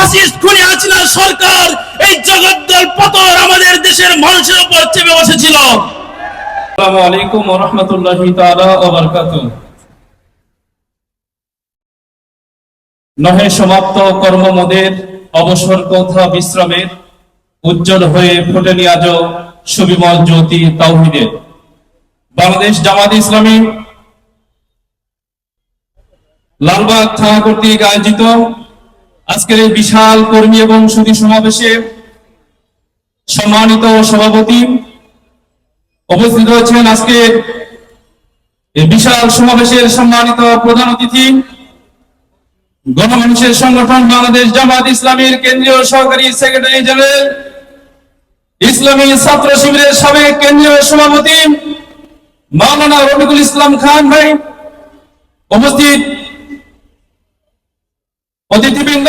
Fascist খুনি হাসিনা সরকার এই জগদ্দল পতর আমাদের দেশের মানুষের উপর চেপে বসেছিল। আসসালামু আলাইকুম ওয়া রাহমাতুল্লাহি তাআলা ওয়া বারাকাতুহু। নহে সমাপ্ত কর্মমোদের অবসর কথা বিশ্রামের, উজ্জ্বল হয়ে ফোটেনি আজও সুবিমল জ্যোতি তাওহীদের। বাংলাদেশ জামাত ইসলামী লালবাগ থানা কর্তৃক আয়োজিত আজকের এই বিশাল কর্মী এবং সুধী সমাবেশে সম্মানিত সভাপতি উপস্থিত হয়েছেন। আজকে এই বিশাল সমাবেশের সম্মানিত প্রধান অতিথি গণমানুষের সংগঠন বাংলাদেশ জামাত ইসলামীর কেন্দ্রীয় সহকারী সেক্রেটারি জেনারেল, ইসলামী ছাত্র শিবিরের সাবেক কেন্দ্রীয় সভাপতি মাওলানা রফিকুল ইসলাম খান ভাই, উপস্থিত অতিথিবৃন্দ,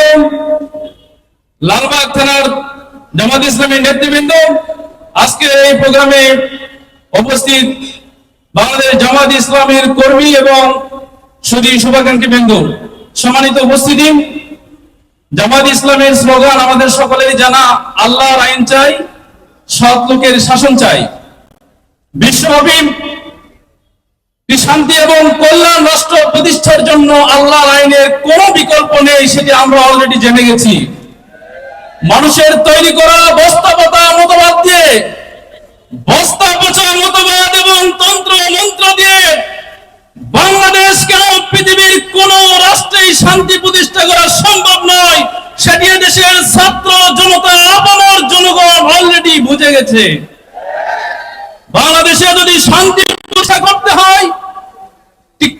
লালবাগ থানার জামাত ইসলামী নেতৃবৃন্দ, আজকে এই প্রোগ্রামে উপস্থিত বাংলাদেশ জামাত ইসলামীর কর্মী এবং সুধী শুভাকাঙ্ক্ষী বৃন্দ, সম্মানিত উপস্থিতি। জামাত ইসলামের স্লোগান আমাদের সকলেরই জানা, আল্লাহর আইন চাই, সৎ লোকের শাসন চাই। বিশ্বব্যাপী শান্তি এবং কল্যাণ রাষ্ট্র প্রতিষ্ঠার জন্য আল্লাহর আইনের কোনো বিকল্প নেই, সেটি আমরা অলরেডি জেনে গেছি। মানুষের তৈরি করা বস্তাপচা মতবাদ দিয়ে, বস্তাপচা মতবাদ এবং তন্ত্র মন্ত্র দিয়ে বাংলাদেশ কেন পৃথিবীর কোন রাষ্ট্রেই শান্তি প্রতিষ্ঠা করা সম্ভব নয়, সেটি দেশের ছাত্র জনতা আপামর জনগণ অলরেডি বুঝে গেছে। বাংলাদেশে যদি শান্তি প্রতিষ্ঠা করতে হয়,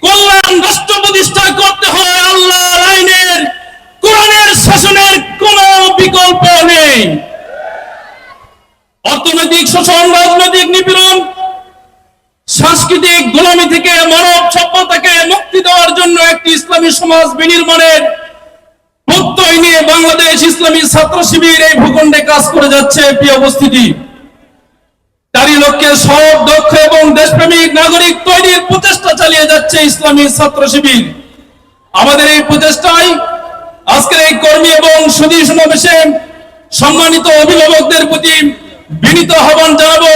কল্যাণ রাষ্ট্র প্রতিষ্ঠা করতে হয়, আল্লাহর আইনের কোরআনের শাসনের কোন বিকল্প নেই। অর্থনৈতিক শোষণ, রাজনৈতিক নিপীড়ন, সাংস্কৃতিক গোলামি থেকে মানব সভ্যতাকে মুক্তি দেওয়ার জন্য একটি ইসলামী সমাজ বিনির্মাণের প্রত্যয় নিয়ে বাংলাদেশ ইসলামী ছাত্র শিবির এই ভূখণ্ডে কাজ করে যাচ্ছে। প্রিয় উপস্থিতি, তারই লক্ষ্যে সৎ, দক্ষ এবং দেশপ্রেমিক নাগরিক তৈরির প্রচেষ্টা চালিয়ে যাচ্ছে ইসলামী ছাত্র শিবির। আমাদের এই প্রচেষ্টায় আজকের এই কর্মী এবং সুধী সমাবেশে সম্মানিত অভিভাবকদের প্রতি বিনীত আহ্বান জানাবো,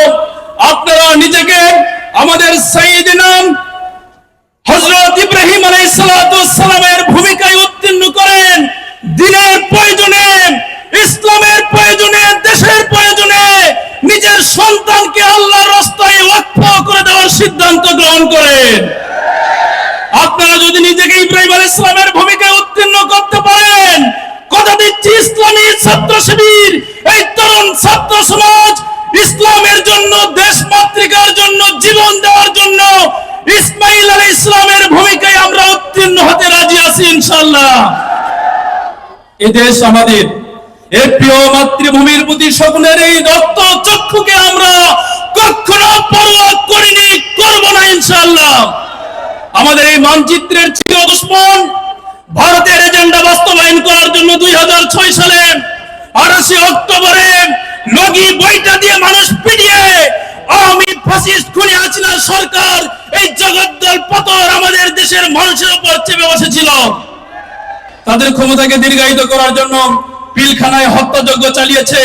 আপনারা নিজেকে আমাদের সাইয়েদিনা হযরত ইব্রাহিম আলাইহিস সালাতু ওয়াস সালামের ভূমিকায় উত্তীর্ণ করেন। দিনের প্রয়োজনে, ইসলামের প্রয়োজনে, দেশের প্রয়োজনে নিজের সন্তানকে আল্লাহর রাস্তায় ওয়াকফ করে দেওয়ার সিদ্ধান্ত গ্রহণ করেন। আপনারা যদি নিজেকে ইব্রাহিম আলাইহিস সালামের ভূমিকায় উত্তীর্ণ করতে পারেন, কথা দিচ্ছি ইসলামী ছাত্র শিবির, এই তরুণ ছাত্র সমাজ ইসলামের জন্য, দেশ মাতৃকার জন্য জীবন দেওয়ার জন্য ইসমাঈল আলাইহিস সালামের ভূমিকায় আমরা উত্তীর্ণ হতে রাজি আছি ইনশাআল্লাহ। এই দেশ আমাদের, এই প্রিয় মাতৃভূমির প্রতি সকলের এই রক্ত চক্ষুকে আমরা কখনো পরোয়া করিনি, করব না ইনশাআল্লাহ। আমাদের এই মানচিত্রের চির দুশ্মন ভারতের এজেন্ডা বাস্তবায়ন করার জন্য 2006 সালে 28 অক্টোবরে লগি বইটা দিয়ে মানুষ পিটিয়ে আওয়ামী ফ্যাসিস্ট খুনি হাসিনা সরকার এই জগদ্দল পতর আমাদের দেশের মানুষের উপর চেপে বসেছিল। তাদের ক্ষমতাকে দীর্ঘায়িত করার জন্য পিলখানায় হত্যাযজ্ঞ চালিয়েছে,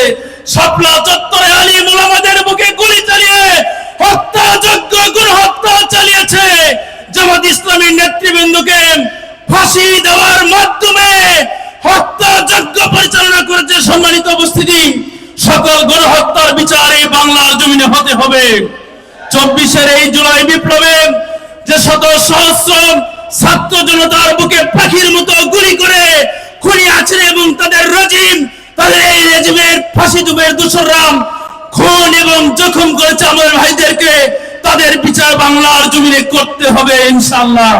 শাপলা চত্বরে আলিম ওলামাদের বুকে গুলি চালিয়ে হত্যাযজ্ঞ, গণহত্যা চালিয়েছে। জামাত ইসলামীর নেতৃবৃন্দকে ফাঁসি দেওয়ার মাধ্যমে হত্যাযজ্ঞ পরিচালনা করেছে। সম্মানিত উপস্থিতি, সকল গণহত্যার বিচার এই বাংলার জমিনে হতে হবে। 24-এর এই জুলাই বিপ্লবে যে শত সহস্র ছাত্র জনতার বুকে পাখির মতো গুলি করে খুনি আছে এবং তাদের রেজিম, তাদের এই রেজিমের ফাঁসি যুগের দোসররা খুন এবং জখম করেছে আমাদের ভাইদেরকে, তাদের বিচার বাংলার জমিনে করতে হবে ইনশাআল্লাহ।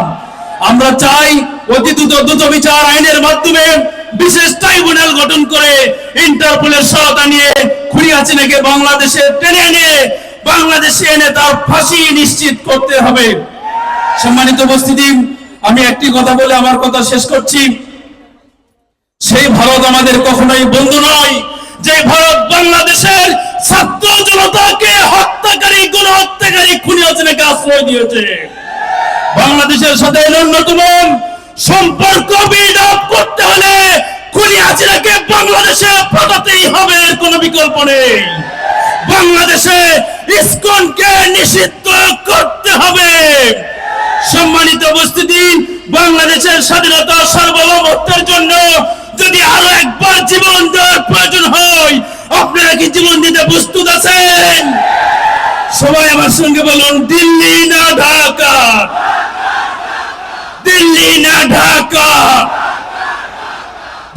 আমরা চাই অতি দ্রুত বিচার আইনের মাধ্যমে বিশেষ ট্রাইব্যুনাল গঠন করে ইন্টারপোলের সহায়তা নিয়ে খুনি হাসিনাকে বাংলাদেশে টেনে এনে বাংলাদেশে এনে তার ফাঁসি নিশ্চিত করতে হবে। সম্মানিত উপস্থিতি, আমি একটি কথা বলে আমার কথা শেষ করছি। সেই ভারত আমাদের কখনোই বন্ধু নয়, যে ভারত বাংলাদেশের ছাত্র জনতাকে হত্যাকারী, গণহত্যাকারী খুনি হাসিনাকে আশ্রয় দিয়েছে। বাংলাদেশের সাথে ন্যূনতম সম্পর্ক বিল্ড আপ করতে হলে খুনি হাসিনাকে বাংলাদেশে পাঠাতেই হবে, এর কোনো বিকল্প নেই। বাংলাদেশে ইসকনকে নিষিদ্ধ করতে হবে। সম্মানিত উপস্থিতি, বাংলাদেশের স্বাধীনতা সার্বভৌমত্বের জন্য যদি আরো একবার জীবন দেওয়ার প্রয়োজন হয়, আপনারা কি জীবন দিতে প্রস্তুত আছেন? সবাই আমার সঙ্গে বলুন, দিল্লি না ঢাকা, দিল্লি না ঢাকা।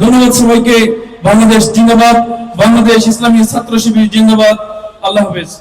ধন্যবাদ সবাইকে। বাংলাদেশ জিন্দাবাদ, বাংলাদেশ ইসলামী ছাত্র শিবির জিন্দাবাদ। আল্লাহ হাফেজ।